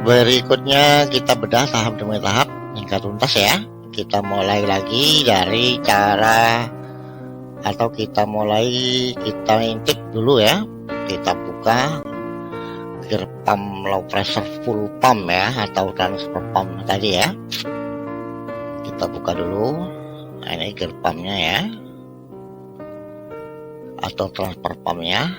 Berikutnya kita bedah tahap demi tahap hingga tuntas ya. Kita mulai lagi dari cara atau kita intip dulu ya. Kita buka gear pump low pressure full pump ya, atau transfer pump tadi ya. Kita buka dulu. Nah, ini gear pumpnya ya, atau transfer pumpnya.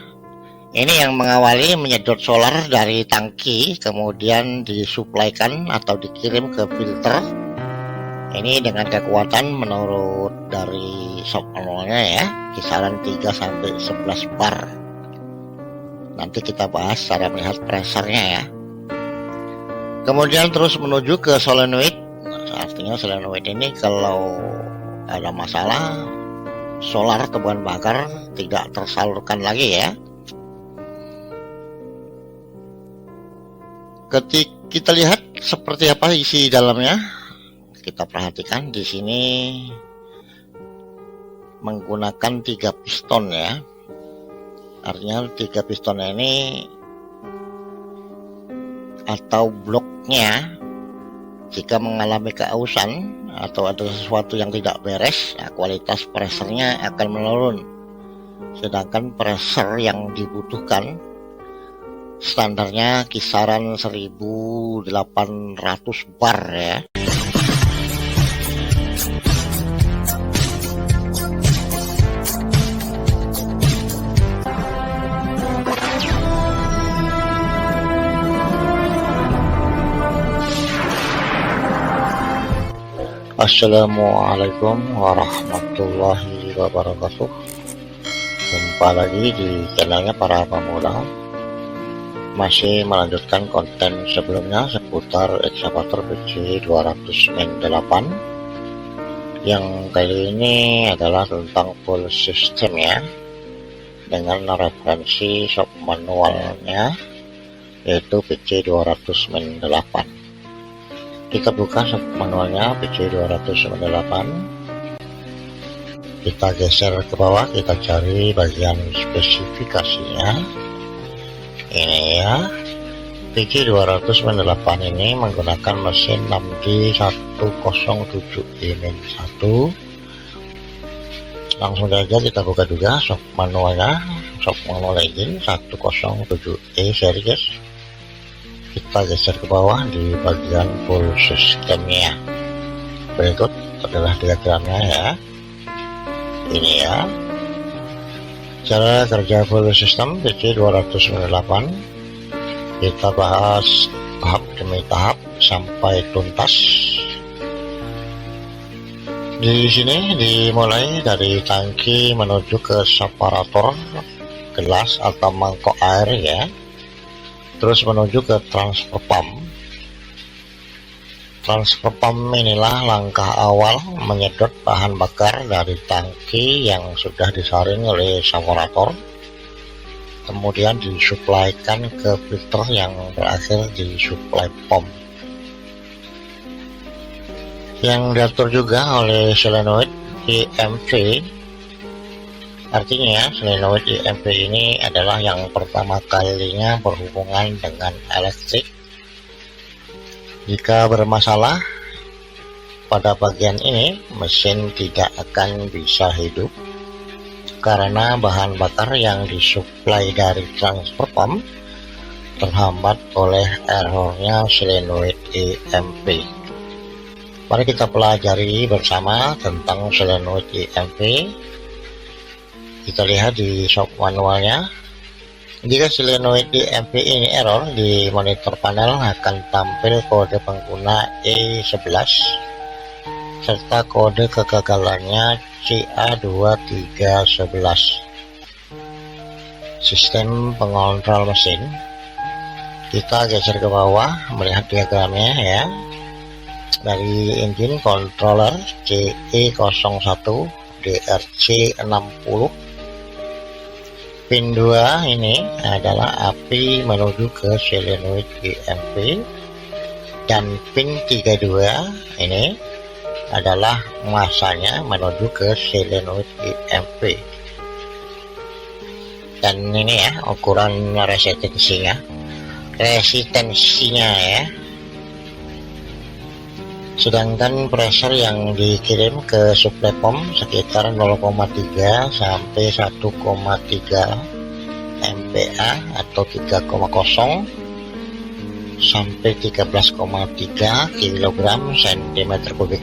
Ini yang mengawali menyedot solar dari tangki, kemudian disuplaikan atau dikirim ke filter. Ini dengan kekuatan menurut dari shop manualnya ya, kisaran 3-11 bar. Nanti kita bahas cara melihat pressure-nya ya. Kemudian terus menuju ke solenoid. Artinya solenoid ini kalau ada masalah solar atau bahan bakar tidak tersalurkan lagi ya. Ketika kita lihat seperti apa isi dalamnya, kita perhatikan di sini menggunakan 3 piston ya. Artinya 3 piston ini atau bloknya jika mengalami keausan atau ada sesuatu yang tidak beres, kualitas pressure-nya akan menurun. Sedangkan pressure yang dibutuhkan standarnya kisaran 1800 bar ya. Assalamualaikum warahmatullahi wabarakatuh. Jumpa lagi di channelnya Para Pemula. Masih melanjutkan konten sebelumnya seputar ekskavator PC 200 Main 8. Yang kali ini adalah tentang full system ya, dengan referensi shop manualnya yaitu PC 200 Main 8. Kita buka shop manualnya PC 200 Main 8. Kita geser ke bawah, kita cari bagian spesifikasinya. Ini ya, PC 200 Main 8 ini menggunakan mesin 6G107E-1. Langsung saja kita buka juga shop manualnya, shop manual engine 107E series. Kita geser ke bawah di bagian full systemnya. Berikut adalah diagramnya ya. Ini ya, cara kerja full system PC 200 Main 8. Kita bahas tahap demi tahap sampai tuntas. Di sini dimulai dari tangki menuju ke separator gelas atau mangkok air ya. Terus menuju ke transfer pump. Transfer pump inilah langkah awal menyedot bahan bakar dari tangki yang sudah disaring oleh separator, kemudian disuplaikan ke filter yang berakhir di supply pump, yang diatur juga oleh solenoid EMV. Artinya solenoid EMV ini adalah yang pertama kalinya berhubungan dengan elektrik. Jika bermasalah pada bagian ini, mesin tidak akan bisa hidup karena bahan bakar yang disuplai dari transfer pump terhambat oleh errornya solenoid EMV. Mari kita pelajari bersama tentang solenoid EMV. Kita lihat di shop manualnya. Jika solenoid EMV ini error, di monitor panel akan tampil kode pengguna E11 serta kode kegagalannya CA2311. Sistem pengontrol mesin. Kita geser ke bawah melihat diagramnya ya. Dari engine controller CE01 DRC60. Pin 2 ini adalah api menuju ke solenoid EMV, dan pin 32 ini adalah masanya menuju ke solenoid EMV. Dan ini ya ukuran resistance-nya resistensinya ya. Sedangkan pressure yang dikirim ke suplai pom sekitar 0,3 sampai 1,3 MPa atau 3,0 sampai 13,3 kg cm kubik.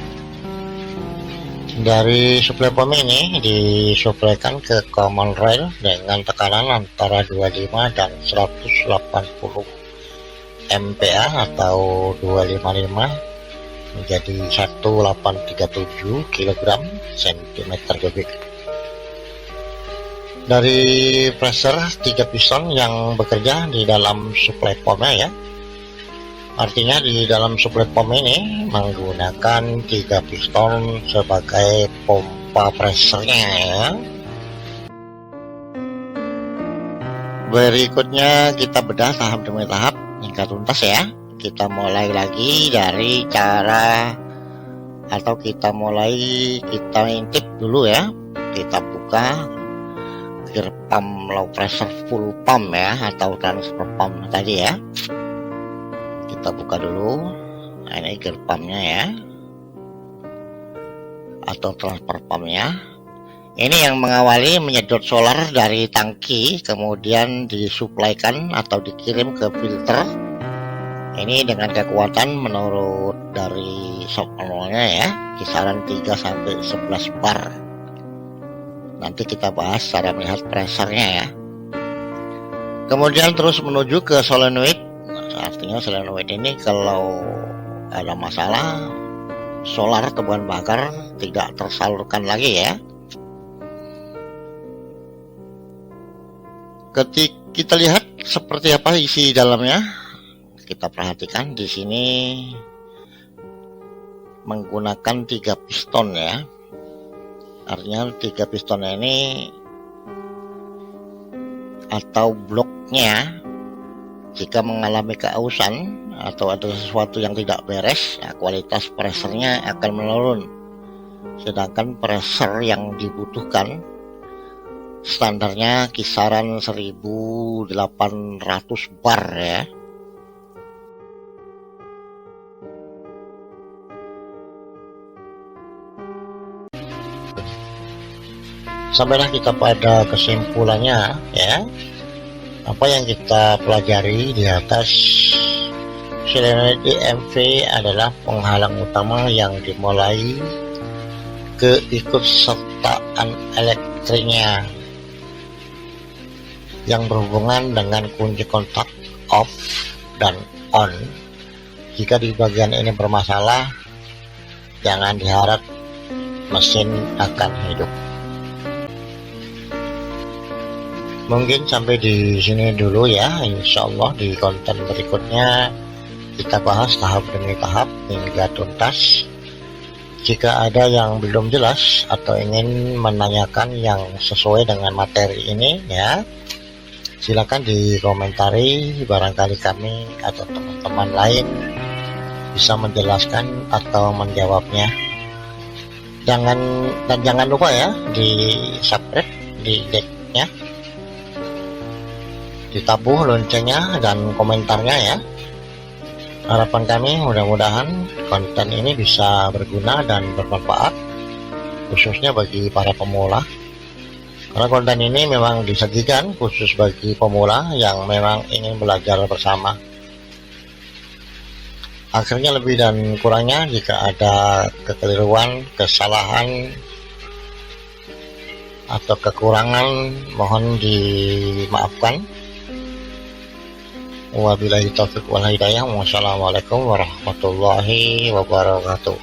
Dari suplai pom ini disuplaikan ke common rail dengan tekanan antara 25 dan 180 MPa atau 255 menjadi 1837 kg cm kubik. Dari pressure 3 piston yang bekerja di dalam suplai pomnya ya. Artinya di dalam suplai pom ini menggunakan 3 piston sebagai pompa pressernya ya. Berikutnya kita bedah tahap demi tahap hingga tuntas ya. Kita mulai lagi dari cara atau kita intip dulu ya. Kita buka gear pump low pressure full pump ya, atau transfer pump tadi ya. Kita buka dulu. Nah, ini gear pumpnya ya, atau transfer pumpnya. Ini yang mengawali menyedot solar dari tangki, kemudian disuplaikan atau dikirim ke filter. Ini dengan kekuatan menurut dari shop manualnya ya, kisaran 3 sampai 11 bar. Nanti kita bahas cara melihat pressernya ya. Kemudian terus menuju ke solenoid. Artinya solenoid ini kalau ada masalah solar atau bahan bakar tidak tersalurkan lagi ya. Ketika kita lihat seperti apa isi dalamnya, kita perhatikan di sini menggunakan 3 piston ya. Artinya 3 piston ini atau bloknya jika mengalami keausan atau ada sesuatu yang tidak beres, ya, kualitas pressernya akan menurun. Sedangkan pressure yang dibutuhkan standarnya kisaran 1800 bar ya. Sampailah kita pada kesimpulannya ya. Apa yang kita pelajari di atas, solenoid EMV adalah penghalang utama yang dimulai keikutsertaan elektriknya yang berhubungan dengan kunci kontak off dan on. Jika di bagian ini bermasalah, jangan diharap mesin akan hidup. Mungkin sampai di sini dulu ya. Insya Allah di konten berikutnya kita bahas tahap demi tahap hingga tuntas. Jika ada yang belum jelas atau ingin menanyakan yang sesuai dengan materi ini ya, silakan dikomentari. Barangkali kami atau teman-teman lain bisa menjelaskan atau menjawabnya. Jangan lupa ya di subscribe, di like-nya, ditabuh loncengnya dan komentarnya ya. Harapan kami mudah-mudahan konten ini bisa berguna dan bermanfaat, khususnya bagi para pemula. Karena konten ini memang disajikan khusus bagi pemula yang memang ingin belajar bersama. Akhirnya lebih dan kurangnya jika ada kekeliruan, kesalahan, atau kekurangan mohon dimaafkan. Wabillahi taufiq wal hidayah. Wassalamualaikum warahmatullahi wabarakatuh.